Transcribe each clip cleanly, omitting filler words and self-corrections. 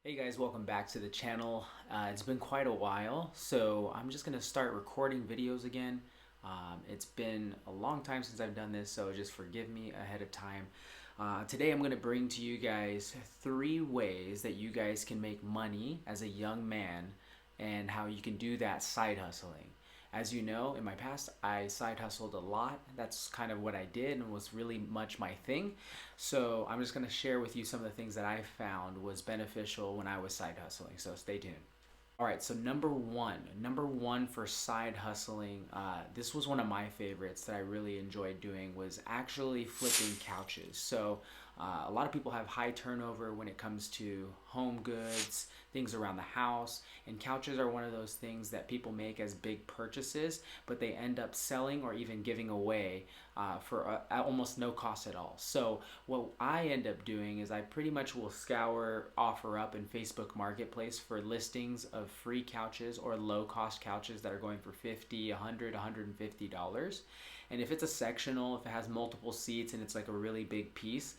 Hey guys, welcome back to the channel. It's been quite a while, so I'm just gonna start recording videos again. It's been a long time since I've done this, so just forgive me ahead of time. Today I'm gonna bring to you guys 3 ways that you guys can make money as a young man and how you can do that side hustling. As you know, in my past, I side hustled a lot. That's kind of what I did and was really much my thing. So I'm just going to share with you some of the things that I found was beneficial when I was side hustling. So stay tuned. All right, so number one for side hustling, this was one of my favorites that I really enjoyed doing was actually flipping couches. So a lot of people have high turnover when it comes to home goods, things around the house, and couches are one of those things that people make as big purchases, but they end up selling or even giving away for almost no cost at all. So what I end up doing is I pretty much will scour OfferUp and Facebook Marketplace for listings of free couches or low cost couches that are going for $50, $100, $150. And if it's a sectional, if it has multiple seats and it's like a really big piece,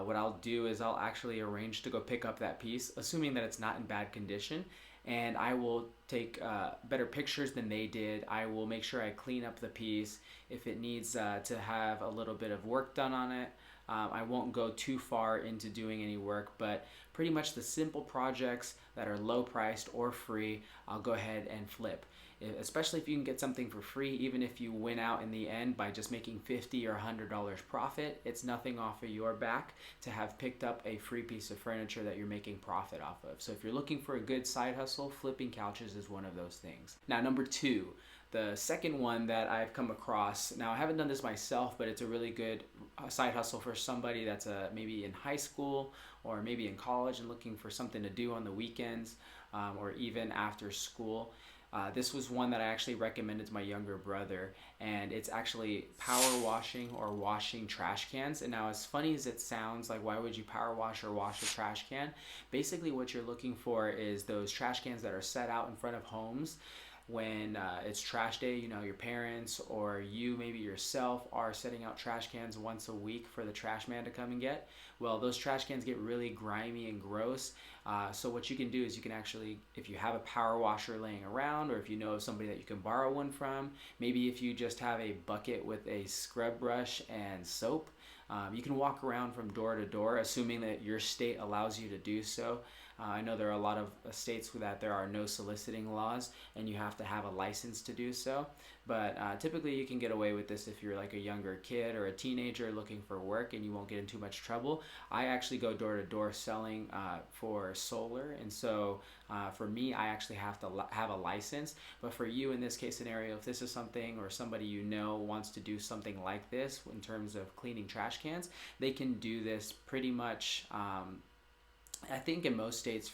what I'll do is I'll actually arrange to go pick up that piece, assuming that it's not in bad condition, and I will take better pictures than they did. I will make sure I clean up the piece. If it needs to have a little bit of work done on it, I won't go too far into doing any work, but pretty much the simple projects that are low priced or free, I'll go ahead and flip. Especially if you can get something for free, even if you win out in the end by just making $50 or $100 profit, it's nothing off of your back to have picked up a free piece of furniture that you're making profit off of. So if you're looking for a good side hustle, flipping couches is one of those things. Now, number 2, the second one that I've come across, now I haven't done this myself, but it's a really good side hustle for somebody that's maybe in high school or maybe in college and looking for something to do on the weekends or even after school. This was one that I actually recommended to my younger brother, and it's actually power washing or washing trash cans. And now, as funny as it sounds, like why would you power wash or wash a trash can? Basically what you're looking for is those trash cans that are set out in front of homes when it's trash day. You know, your parents or you, maybe yourself, are setting out trash cans once a week for the trash man to come and get. Well, those trash cans get really grimy and gross. So what you can do is you can actually, if you have a power washer laying around, or if you know of somebody that you can borrow one from, maybe if you just have a bucket with a scrub brush and soap, you can walk around from door to door, assuming that your state allows you to do so. I know there are a lot of states that there are no soliciting laws and you have to have a license to do so. But typically you can get away with this if you're like a younger kid or a teenager looking for work, and you won't get in too much trouble. I actually go door to door selling for solar, and so for me, I actually have to have a license. But for you in this case scenario, if this is something or somebody you know wants to do something like this in terms of cleaning trash cans, they can do this pretty much. I think in most states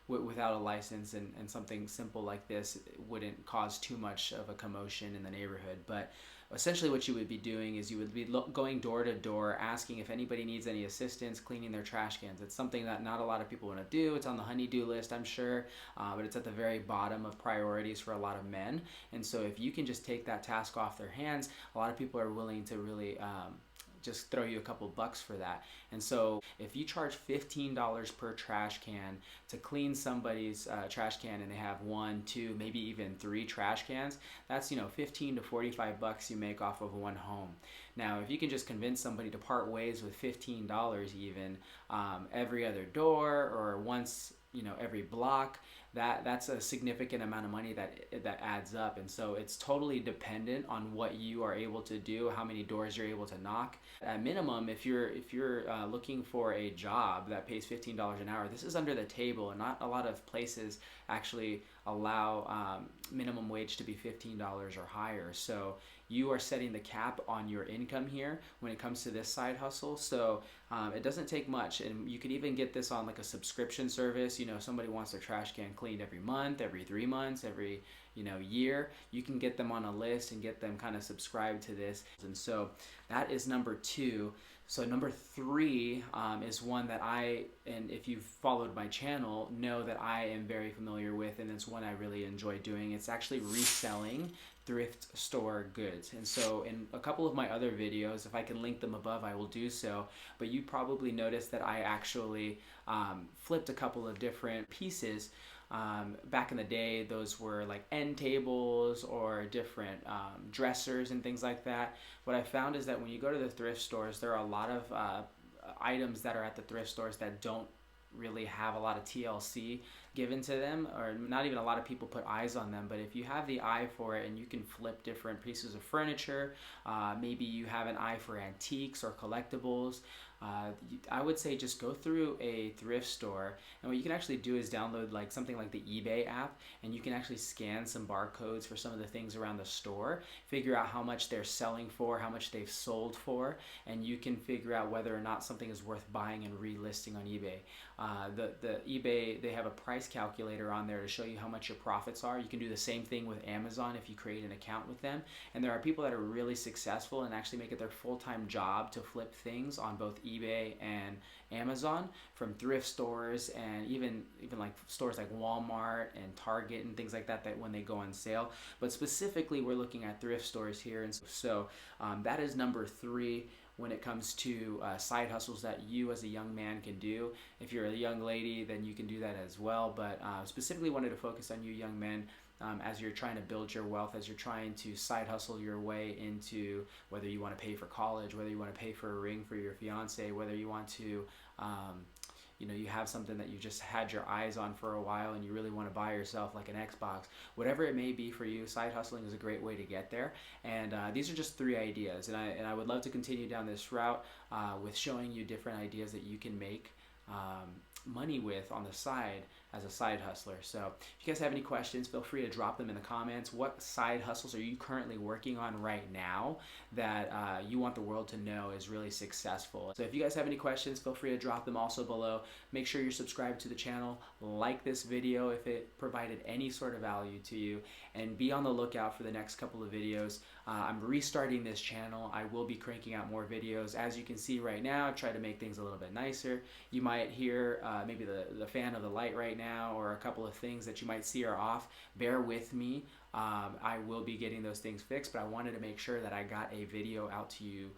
without a license, and something simple like this wouldn't cause too much of a commotion in the neighborhood. But essentially what you would be doing is you would be going door to door asking if anybody needs any assistance cleaning their trash cans. It's something that not a lot of people want to do. It's on the honey-do list, I'm sure, but it's at the very bottom of priorities for a lot of men. And so if you can just take that task off their hands, a lot of people are willing to really just throw you a couple bucks for that. And so if you charge $15 per trash can to clean somebody's trash can, and they have 1, 2, maybe even 3 trash cans, that's 15 to 45 bucks you make off of one home. Now if you can just convince somebody to part ways with $15 even every other door or once every block, that's a significant amount of money that adds up. And so it's totally dependent on what you are able to do, how many doors you're able to knock. At minimum, if you're looking for a job that pays $15 an hour, this is under the table, and not a lot of places actually allow minimum wage to be $15 or higher. So you are setting the cap on your income here when it comes to this side hustle. So it doesn't take much, and you could even get this on like a subscription service. If somebody wants their trash can cleaned every month, every 3 months, every year, you can get them on a list and get them kind of subscribed to this. And so that is number 2. So number 3 is one that and if you've followed my channel, know that I am very familiar with, and it's one I really enjoy doing. It's actually reselling thrift store goods. And so in a couple of my other videos, if I can link them above, I will do so. But you probably noticed that I actually flipped a couple of different pieces. Back in the day, those were like end tables or different dressers and things like that. What I found is that when you go to the thrift stores, there are a lot of items that are at the thrift stores that don't really have a lot of TLC given to them, or not even a lot of people put eyes on them. But if you have the eye for it and you can flip different pieces of furniture, maybe you have an eye for antiques or collectibles, I would say just go through a thrift store, and what you can actually do is download like something like the eBay app, and you can actually scan some barcodes for some of the things around the store, figure out how much they're selling for, how much they've sold for, and you can figure out whether or not something is worth buying and relisting on eBay. The eBay, they have a price calculator on there to show you how much your profits are. You can do the same thing with Amazon if you create an account with them. And there are people that are really successful and actually make it their full-time job to flip things on both eBay and Amazon, from thrift stores and even like stores like Walmart and Target and things like that, that when they go on sale. But specifically, we're looking at thrift stores here. And so that is number 3 when it comes to side hustles that you as a young man can do. If you're a young lady, then you can do that as well. But specifically wanted to focus on you young men as you're trying to build your wealth, as you're trying to side hustle your way into whether you want to pay for college, whether you want to pay for a ring for your fiance, whether you want to you have something that you just had your eyes on for a while and you really want to buy yourself like an Xbox. Whatever it may be for you, side hustling is a great way to get there. And these are just 3 ideas, and I would love to continue down this route with showing you different ideas that you can make money with on the side as a side hustler. So if you guys have any questions, feel free to drop them in the comments. What side hustles are you currently working on right now that you want the world to know is really successful? So if you guys have any questions, feel free to drop them also below. Make sure you're subscribed to the channel, like this video if it provided any sort of value to you, and be on the lookout for the next couple of videos. I'm restarting this channel. I will be cranking out more videos. As you can see right now, I've tried to make things a little bit nicer. You might hear maybe the fan of the light right now, or a couple of things that you might see are off. Bear with me. I will be getting those things fixed, but I wanted to make sure that I got a video out to you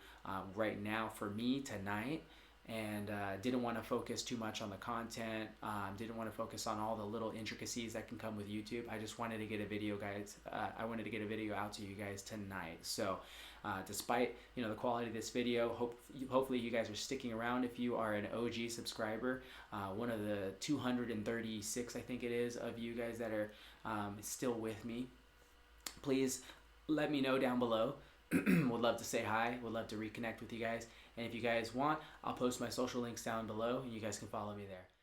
right now for me tonight, and didn't want to focus too much on the content, didn't want to focus on all the little intricacies that can come with YouTube. I just wanted to get a video, guys. I wanted to get a video out to you guys tonight. So despite the quality of this video, hopefully you guys are sticking around. If you are an OG subscriber, one of the 236 I think it is of you guys that are still with me, please let me know down below. Would love to say hi, would love to reconnect with you guys. And if you guys want, I'll post my social links down below and you guys can follow me there.